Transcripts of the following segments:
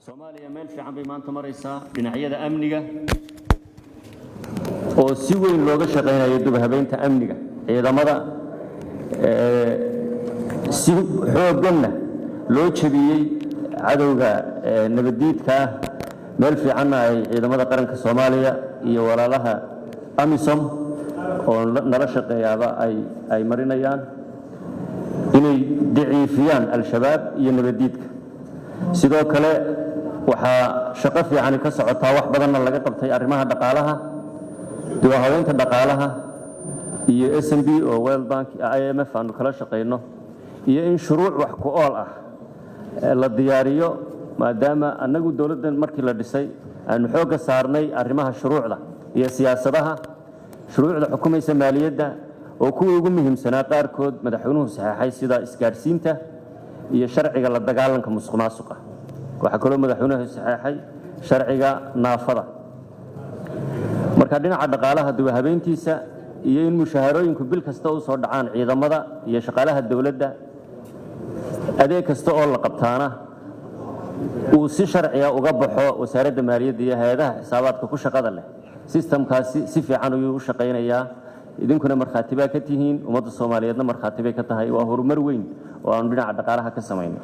Soomaaliya meel fiican bay maanta maraysaa dhinacyada amniga oo si weyn looga shaqeynayo dib u habeynta amniga ciidamada si xoogganna loo jabiyay cadawga nabadiidka meel fiican ay ciidamada qaranka Soomaaliya iyo walaalaha AMISOM oo nala shaqeeyaba ay marinayaan inay daciifiyaan al-shabaab iyo nabadiidka sidoo kale waxa shaqo fiican ka socotaa wax badan laga qabtay arrimaha dhaqaalaha dib u habeynta dhaqaalaha iyo SNB oo World Bank IMF aanu kala shaqeyno iyo in shuruuc wax ku ool ah la diyaariyo maadaama anagu dawladdan markii la dhisay aanu xoog saarnay arrimaha shuruucda iyo siyaasadaha shuruucda xukuumaysa maaliyadda oo kuwa ugu muhiimsanaa qaarkood madaxweynuhu saxeexay sida isgaarsiinta iyo sharciga la dagaalanka musuqmaasuqa waxa kale oo madaxweynuhu saxeexay sharciga naafada marka dhinaca dhaqaalaha dib u habeyntiisa iyo in mushaharooyinku bil kasta u soo dhacaan ciidamada iyo shaqaalaha dawladda adeeg kasta oo la qabtaana uu si sharci ah uga baxo wasaaradda maaliyadda iyo hay'adaha xisaabaadka ku shaqada leh systemkaasi si fiican ayuu u shaqeynayaa idinkuna markhaati baa ka tihiin ummadda Soomaaliyeedna markhaati bay ka tahay waa horumar weyn oo aan dhinaca dhaqaalaha ka sameeyno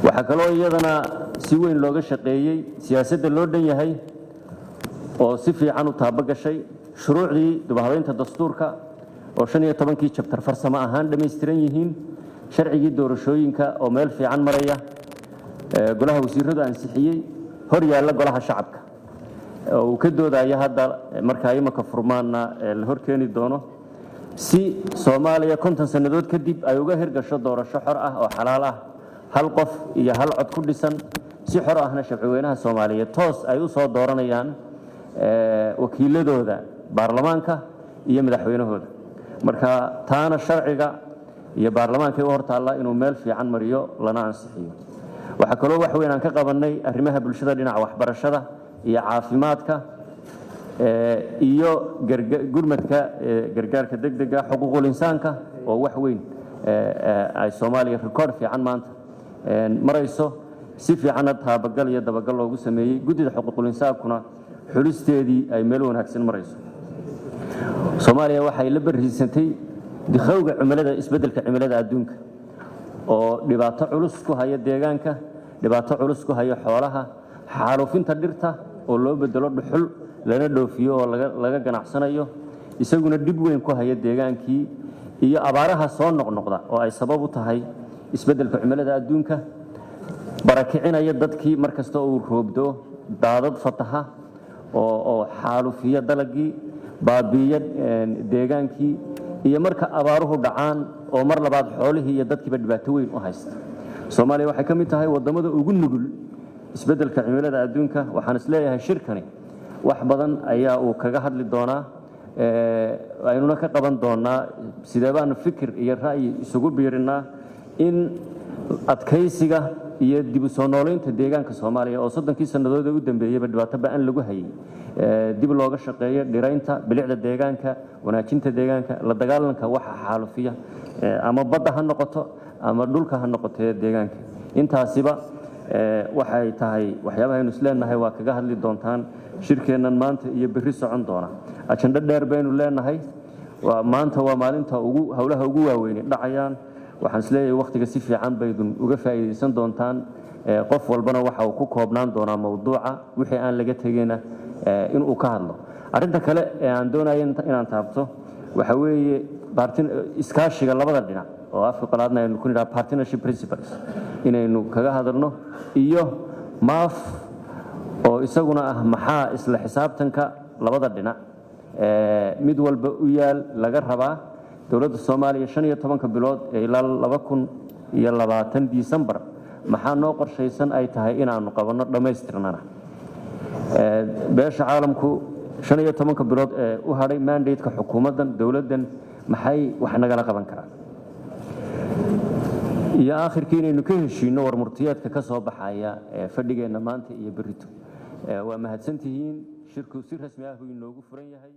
waxa kale oo iyadana si weyn looga shaqeeyay siyaasadda loo dhan yahay oo si fiican u taabagashay shuruucdii dib u habeynta dastuurka oo 15kii chapter farsamo ahaan dhameystiran yihiin sharcigii doorashooyinka oo meel fiican maraya golaha wasiirrada ansixiyay hor yaalla golaha shacabka oo ka doodaya hadda marka ay imaka furmaana la hor keeni doono si Soomaaliya 50 sanadood kadib ay uga hirgasho doorasho xor ah oo xalaal ah hal qof iyo hal cod ku dhisan si xor ahna shacabweynaha Soomaaliyeed toos ay u soo dooranayaan wakiiladooda baarlamaanka iyo madaxweynahooda marka taana sharciga iyo baarlamaanka u hortaala inuu meel fiican mariyo lana ansixiyo waxa kale oo wax weyn aan ka qabanay arrimaha bulshada dhinaca waxbarashada iyo caafimaadka iyo gurmadka gargaarka degdega xuquuqul insaanka oo wax weyn ay Soomaaliya record fiican maanta marayso si fiican taabagal iyo dabagal loogu sameeyay gudida xuquuqul insaankuna xulisteedii ay meel wanaagsan marayso Soomaaliya waxay la bariisantay dikhawga cimilada isbedelka cimilada adduunka oo dhibaato culus ku haya deegaanka dhibaato culus ku haya xoolaha xaalufinta dhirta oo loo bedelo dhuxul lana dhoofiyo oo laga ganacsanayo isaguna dib weyn ku haya deegaankii iyo abaaraha soo noqnoqda oo ay sabab u tahay isbedelka cimilada adduunka barakicinaya dadkii markasta uu roobdo daadad fataha oo xaalufiya dalagii baabiya deegaankii iyo marka abaaruhu dhacaan oo mar labaad xoolihii iyo dadkiiba dhibaato weyn u haysta Soomaaliya waxay ka mid tahay wadamada ugu nugul isbedelka cimilada adduunka waxaan isleeyahay shirkani wax badan ayaa uu kaga hadli doonaa aynuna ka qaban doonaa sideebaan fikir iyo ra'yi isugu biirinaa in adkaysiga iyo dib u soo nooleynta deegaanka Soomaaliya oo 30 sanadood u dambeeyay dhibaato baan lagu hayay dib looga shaqeeyo dhiraynta bilicda deegaanka wanaajinta deegaanka la dagaalanka waxa xaalufiya ama badda ha noqoto ama dhulka ha noqoto deegaanka intaasiba waxay tahay waxyaabaha aynu isleenahay waa kaga hadli doontaan shirkeenan maanta iyo berri socon doona ajanda dheer baynu leenahay maanta waa maalinta hawlaha ugu waaweyn dhacayaan waxaan isleeyahay waqtiga si fiican baydun uga faa'iideysan doontaan qof walbana waxa uu ku koobnaan doonaa mowduuca wixii aan laga tageena in uu ka hadlo arinta kale ee aan doonayo inaan taabto waxa weeye iskaashiga labada dhinac oo afka qalaadna aynu ku nidhaa partnership principles inaynu kaga hadalno iyo maaf oo isaguna ah maxaa isla xisaabtanka labada dhinac mid walba u yaal laga rabaa dawladda Soomaaliya 15 bilood ilaa 2020 December maxaa noo qorshaysan ay tahay inaanu qabanno dhameystirnana beesha caalamku 15 bilood u haray mandate-ka xukuumaddan dawladdan maxay wax nagala qaban karaan iyo aakhirkii inaynu ka heshiino war murtiyeedka ka soo baxaya fadhigeena maanta iyo berrito waa mahadsantihiin shirku si rasmi ah uu inoogu furan yahay